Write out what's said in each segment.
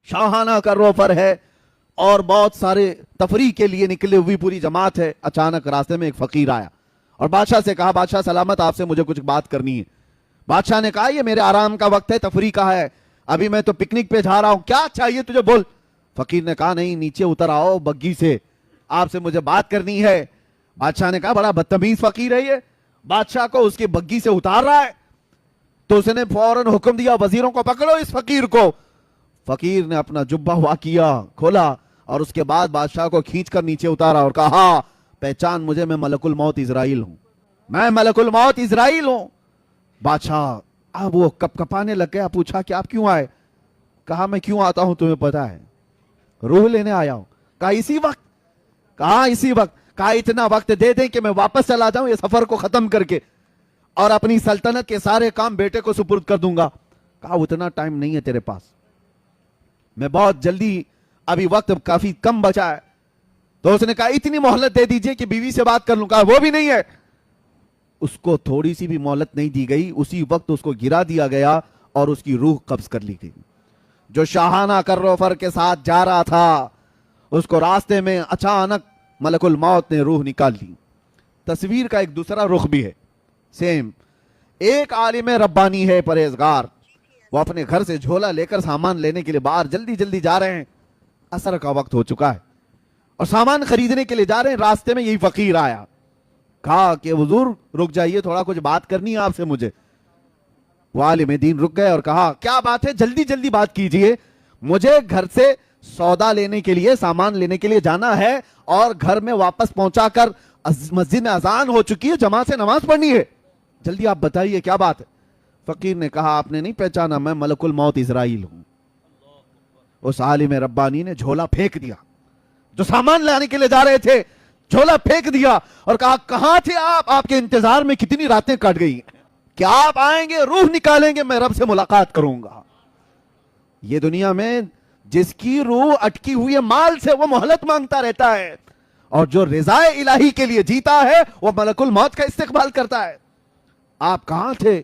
شاہانہ کا روفر ہے اور بہت سارے تفریح کے لیے نکلے ہوئی پوری جماعت ہے. اچانک راستے میں ایک فقیر آیا اور بادشاہ سے کہا بادشاہ سلامت آپ سے مجھے کچھ بات کرنی ہے. بادشاہ نے کہا یہ میرے آرام کا وقت ہے, تفریح کا ہے, ابھی میں تو پکنک پہ جا رہا ہوں, کیا چاہیے تجھے بول. فقیر نے کہا نہیں نیچے اتر آؤ بگی سے, آپ سے مجھے بات کرنی ہے. بادشاہ نے کہا بڑا بدتمیز فقیر ہے یہ, بادشاہ کو اس کی بگی سے اتار رہا ہے. تو اس نے فوراً حکم دیا وزیروں کو پکڑو اس فقیر کو. فقیر نے اپنا جبہ ہوا کیا کھولا اور اس کے بعد بادشاہ کو کھینچ کر نیچے اتارا اور کہا پہچان مجھے, میں ملک الموت اسرائیل ہوں, میں ملک الموت اسرائیل ہوں. بادشاہ اب وہ کپ کپانے لگ گیا, پوچھا کہ آپ کیوں آئے. کہا میں کیوں آتا ہوں تمہیں پتا ہے, روح لینے آیا ہوں. کہا اسی وقت, کہا اسی وقت. کہا اتنا وقت دے دیں کہ میں واپس چلا جاؤں یہ سفر کو ختم کر کے اور اپنی سلطنت کے سارے کام بیٹے کو سپرد کر دوں گا. کہا اتنا ٹائم نہیں ہے تیرے پاس, میں بہت جلدی, ابھی وقت کافی کم بچا ہے. تو اس نے کہا اتنی مہلت دے دیجئے کہ بیوی سے بات کر لوں. کہا وہ بھی نہیں ہے. اس کو تھوڑی سی بھی مہلت نہیں دی گئی, اسی وقت اس کو گرا دیا گیا اور اس کی روح قبض کر لی گئی. جو شاہانہ کروفر کے ساتھ جا رہا تھا اس کو راستے میں اچانک ملک الموت نے روح نکال لی. تصویر کا ایک دوسرا رخ بھی ہے سیم. ایک عالم ربانی ہے پرہیزگار, وہ اپنے گھر سے جھولا لے کر سامان لینے کے لیے باہر جلدی جلدی جا رہے ہیں. عصر کا وقت ہو چکا ہے اور سامان خریدنے کے لیے جا رہے ہیں. راستے میں یہی فقیر آیا, کہا کہ حضور رک جائیے, تھوڑا کچھ بات کرنی ہے آپ سے مجھے. وہ عالم دین رک گئے اور کہا کیا بات ہے, جلدی جلدی بات کیجئے, مجھے گھر سے سودا لینے کے لیے, سامان لینے کے لیے جانا ہے اور گھر میں واپس پہنچا کر مسجد میں اذان ہو چکی ہے, جماعت سے نماز پڑھنی ہے, جلدی آپ بتائیے کیا بات ہے. فقیر نے کہا آپ نے نہیں پہچانا, میں ملک الموت اسرائیل ہوں. اس عالم ربانی نے جھولا پھینک دیا, جو سامان لانے کے لیے جا رہے تھے جھولا پھینک دیا اور کہا کہاں تھے آپ, آپ کے انتظار میں کتنی راتیں کٹ گئی, کیا آپ آئیں گے روح نکالیں گے, میں رب سے ملاقات کروں گا. یہ دنیا میں جس کی روح اٹکی ہوئی ہے مال سے وہ مہلت مانگتا رہتا ہے, اور جو رضا الہی کے لیے جیتا ہے وہ ملک الموت کا استقبال کرتا ہے. آپ کہاں تھے؟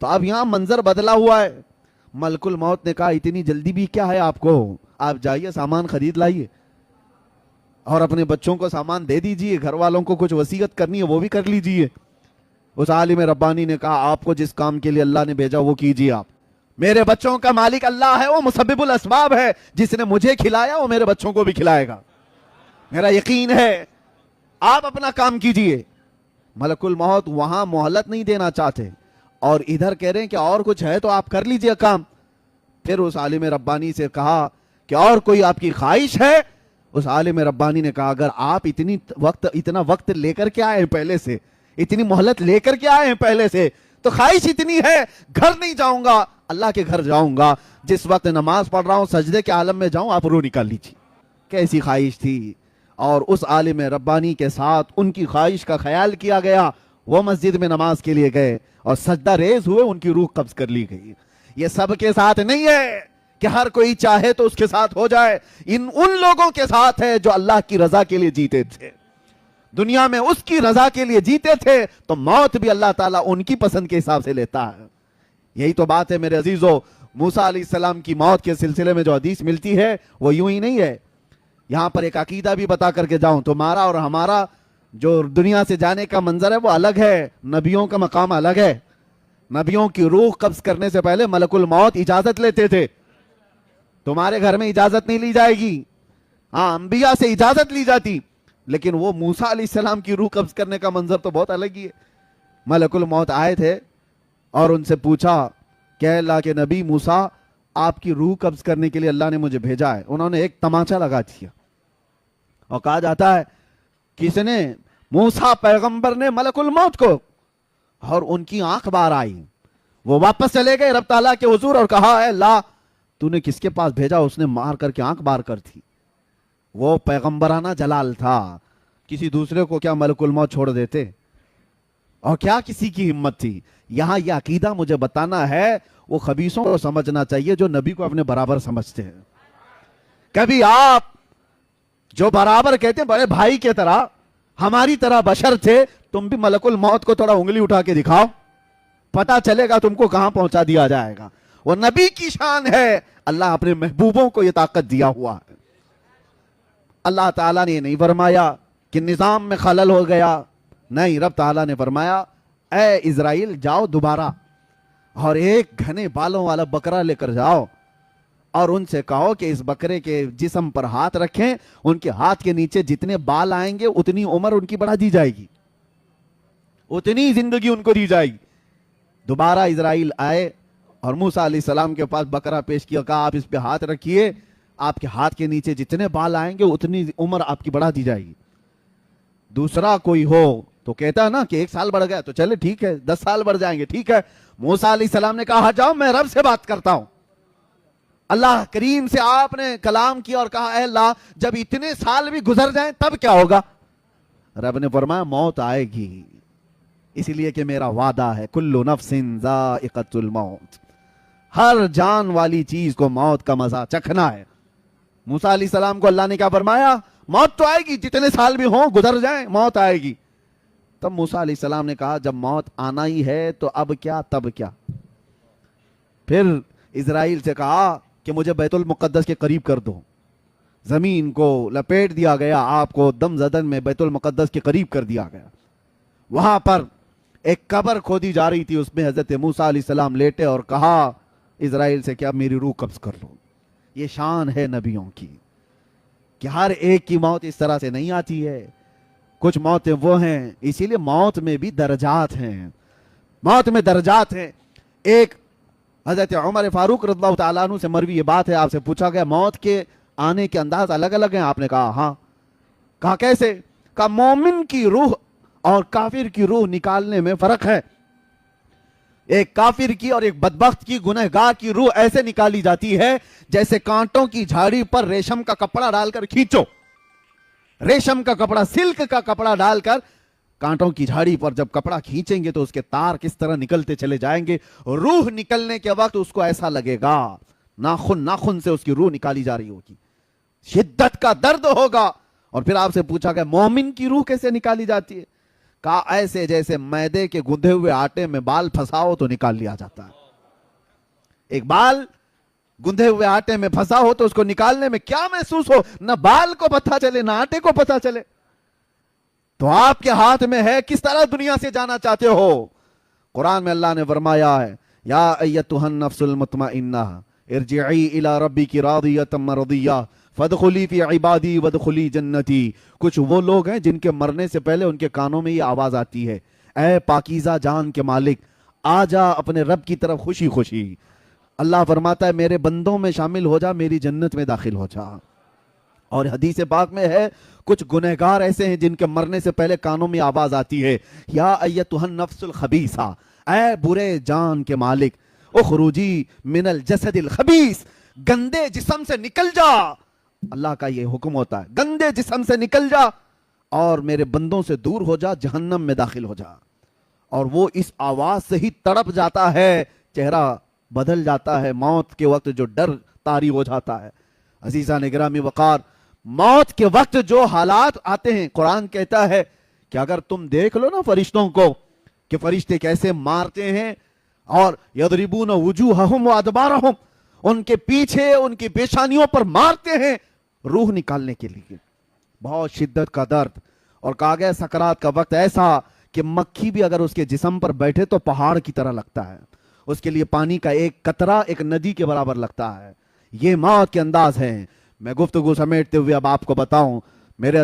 تو اب یہاں منظر بدلا ہوا ہے. ملک الموت نے کہا اتنی جلدی بھی کیا ہے آپ کو, آپ جائیے سامان خرید لائیے اور اپنے بچوں کو سامان دے دیجئے, گھر والوں کو کچھ وصیت کرنی ہے وہ بھی کر لیجئے. اس عالم ربانی نے کہا آپ کو جس کام کے لیے اللہ نے بھیجا وہ کیجئے آپ. میرے بچوں کا مالک اللہ ہے, وہ مسبب الاسباب ہے, جس نے مجھے کھلایا وہ میرے بچوں کو بھی کھلائے گا, میرا یقین ہے, آپ اپنا کام کیجئے. ملک الموت وہاں مہلت نہیں دینا چاہتے اور ادھر کہہ رہے ہیں کہ اور کچھ ہے تو آپ کر لیجئے کام. پھر اس عالم ربانی سے کہا کہ اور کوئی آپ کی خواہش ہے. اس عالم ربانی نے کہا اگر آپ اتنا وقت لے کر کے آئے ہیں پہلے سے, اتنی مہلت لے کر کے آئے ہیں پہلے سے, تو خواہش اتنی ہے گھر نہیں جاؤں گا, اللہ کے گھر جاؤں گا, جس وقت نماز پڑھ رہا ہوں سجدے کے عالم میں جاؤں, آپ روح نکال لیجیے. کیسی خواہش تھی. اور اس عالم ربانی کے ساتھ ان کی خواہش کا خیال کیا گیا. وہ مسجد میں نماز کے لیے گئے اور سجدہ ریز ہوئے, ان کی روح قبض کر لی گئی. یہ سب کے ساتھ نہیں ہے کہ ہر کوئی چاہے تو اس کے ساتھ ہو جائے, ان لوگوں کے ساتھ ہے جو اللہ کی رضا کے لیے جیتے تھے, دنیا میں اس کی رضا کے لیے جیتے تھے, تو موت بھی اللہ تعالیٰ ان کی پسند کے حساب سے لیتا ہے. یہی تو بات ہے میرے عزیزو. موسیٰ علیہ السلام کی موت کے سلسلے میں جو حدیث ملتی ہے وہ یوں ہی نہیں ہے. یہاں پر ایک عقیدہ بھی بتا کر کے جاؤں, تمہارا اور ہمارا جو دنیا سے جانے کا منظر ہے وہ الگ ہے, نبیوں کا مقام الگ ہے. نبیوں کی روح قبض کرنے سے پہلے ملک الموت اجازت لیتے تھے. تمہارے گھر میں اجازت نہیں لی جائے گی, ہاں انبیاء سے اجازت لی جاتی, لیکن وہ موسیٰ علیہ السلام کی روح قبض کرنے کا منظر تو بہت الگ ہی ہے. ملک الموت آئے تھے اور ان سے پوچھا کہ اللہ کے نبی موسیٰ, آپ کی روح قبض کرنے کے لیے اللہ نے مجھے بھیجا ہے. انہوں نے ایک تماچا لگا دیا اور کہا جاتا ہے کس نے, موسیٰ پیغمبر نے ملک الموت کو, اور ان کی آنکھ باہر آئی. وہ واپس چلے گئے رب تعالیٰ کے حضور اور کہا اے اللہ تو نے کس کے پاس بھیجا؟ اس نے مار کر کے آنکھ باہر کر تھی. وہ پیغمبرانہ جلال تھا, کسی دوسرے کو کیا ملک الموت چھوڑ دیتے, اور کیا کسی کی ہمت تھی. یہاں یہ عقیدہ مجھے بتانا ہے, وہ خبیثوں کو سمجھنا چاہیے جو نبی کو اپنے برابر سمجھتے ہیں. کبھی آپ جو برابر کہتے ہیں بڑے بھائی کے طرح, ہماری طرح بشر تھے, تم بھی ملک الموت کو تھوڑا انگلی اٹھا کے دکھاؤ, پتا چلے گا تم کو کہاں پہنچا دیا جائے گا. وہ نبی کی شان ہے, اللہ اپنے محبوبوں کو یہ طاقت دیا ہوا ہے. اللہ تعالیٰ نے نہیں فرمایا کہ نظام میں خلل ہو گیا. نہیں، رب تعالیٰ نے فرمایا اے اسرائیل جاؤ دوبارہ اور ایک گھنے بالوں والا بکرا لے کر جاؤ اور ان سے کہو کہ اس بکرے کے جسم پر ہاتھ رکھیں، ان کے ہاتھ کے نیچے جتنے بال آئیں گے اتنی عمر ان کی بڑھا دی جائے گی، اتنی زندگی ان کو دی جائے گی. دوبارہ اسرائیل آئے اور موسیٰ علیہ السلام کے پاس بکرا پیش کیا، کہا آپ اس پہ ہاتھ رکھیے، آپ کے ہاتھ کے نیچے جتنے بال آئیں گے اتنی عمر آپ کی بڑھا دی جائے گی. دوسرا کوئی ہو تو کہتا ہے نا کہ 1 سال بڑھ گیا تو چلے ٹھیک ہے، 10 سال بڑھ جائیں گے ٹھیک ہے. موسیٰ علیہ السلام نے کہا جاؤ میں رب سے بات کرتا ہوں. اللہ کریم سے آپ نے کلام کیا اور کہا اے اللہ جب اتنے سال بھی گزر جائیں تب کیا ہوگا؟ رب نے فرمایا موت آئے گی، اس لیے کہ میرا وعدہ ہے کل نفس ذائقۃ الموت، ہر جان والی چیز کو موت کا مزہ چکھنا ہے. موسیٰ علیہ السلام کو اللہ نے کیا فرمایا؟ موت تو آئے گی، جتنے سال بھی ہوں گزر جائیں موت آئے گی. تب موسیٰ علیہ السلام نے کہا جب موت آنا ہی ہے تو اب کیا تب کیا؟ پھر اسرائیل سے کہا کہ مجھے بیت المقدس کے قریب کر دو. زمین کو لپیٹ دیا گیا، آپ کو دم زدن میں بیت المقدس کے قریب کر دیا گیا. وہاں پر ایک قبر کھودی جا رہی تھی، اس میں حضرت موسیٰ علیہ السلام لیٹے اور کہا اسرائیل سے کہ اب میری روح قبض کر لو. یہ شان ہے نبیوں کی کہ ہر ایک کی موت اس طرح سے نہیں آتی ہے. کچھ موتیں وہ ہیں، اسی لیے موت میں بھی درجات ہیں، موت میں درجات ہیں. ایک حضرت عمر فاروق رضی اللہ تعالیٰ عنہ سے مروی یہ بات ہے، آپ سے پوچھا گیا موت کے آنے کے انداز الگ الگ ہیں؟ آپ نے کہا ہاں. کہا کیسے؟ کہا مومن کی روح اور کافر کی روح نکالنے میں فرق ہے. ایک کافر کی اور ایک بدبخت کی گنہگار کی روح ایسے نکالی جاتی ہے جیسے کانٹوں کی جھاڑی پر ریشم کا کپڑا ڈال کر کھینچو. ریشم کا کپڑا، سلک کا کپڑا ڈال کر کانٹوں کی جھاڑی پر جب کپڑا کھینچیں گے تو اس کے تار کس طرح نکلتے چلے جائیں گے. روح نکلنے کے وقت اس کو ایسا لگے گا ناخن سے اس کی روح نکالی جا رہی ہوگی، شدت کا درد ہوگا. اور پھر آپ سے پوچھا گیا مومن کی روح کیسے نکالی جاتی ہے؟ کہا ایسے جیسے میدے کے گندھے ہوئے آٹے میں بال پھنساؤ تو نکال لیا جاتا ہے. ایک بال گندھے ہوئے آٹے میں پھنسا ہو تو اس کو نکالنے میں کیا محسوس ہو؟ نہ بال کو پتہ چلے نہ آٹے کو پتہ چلے. تو آپ کے ہاتھ میں ہے کس طرح دنیا سے جانا چاہتے ہو. قرآن میں اللہ نے فرمایا ہے یا ایتھا النفس المطمئنہ ارجعی الی ربک راضیۃ مرضیہ فادخلی فی عبادی وادخلی جنتی. کچھ وہ لوگ ہیں جن کے مرنے سے پہلے ان کے کانوں میں یہ آواز آتی ہے اے پاکیزہ جان کے مالک آ جا اپنے رب کی طرف خوشی خوشی. اللہ فرماتا ہے میرے بندوں میں شامل ہو جا، میری جنت میں داخل ہو جا. اور حدیث پاک میں ہے کچھ گنہگار ایسے ہیں جن کے مرنے سے پہلے کانوں میں آواز آتی ہے یا ایتھا النفس الخبیثہ، اے برے جان کے مالک اخرجی من الجسد الخبیث، گندے جسم سے نکل جا. اللہ کا یہ حکم ہوتا ہے گندے جسم سے نکل جا اور میرے بندوں سے دور ہو جا، جہنم میں داخل ہو جا. اور وہ اس آواز سے ہی تڑپ جاتا ہے، چہرہ بدل جاتا ہے، موت کے وقت جو ڈر طاری ہو جاتا ہے. عزیزان گرامی وقار، موت کے وقت جو حالات آتے ہیں قرآن کہتا ہے کہ اگر تم دیکھ لو نا فرشتوں کو کہ فرشتے کیسے مارتے ہیں اور یضربون وجوہہم وادبارہم، ان کے پیچھے ان کی پیشانیوں پر مارتے ہیں روح نکالنے کے لیے. بہت شدت کا درد. اور کہا گیا سکرات کا وقت ایسا کہ مکھی بھی اگر اس کے جسم پر بیٹھے تو پہاڑ کی طرح لگتا ہے، اس کے لیے پانی کا ایک قطرہ ایک ندی کے برابر لگتا ہے. یہ موت کے انداز ہیں. میں گفتگو سمیٹتے ہوئے اب آپ کو بتاؤں، میرے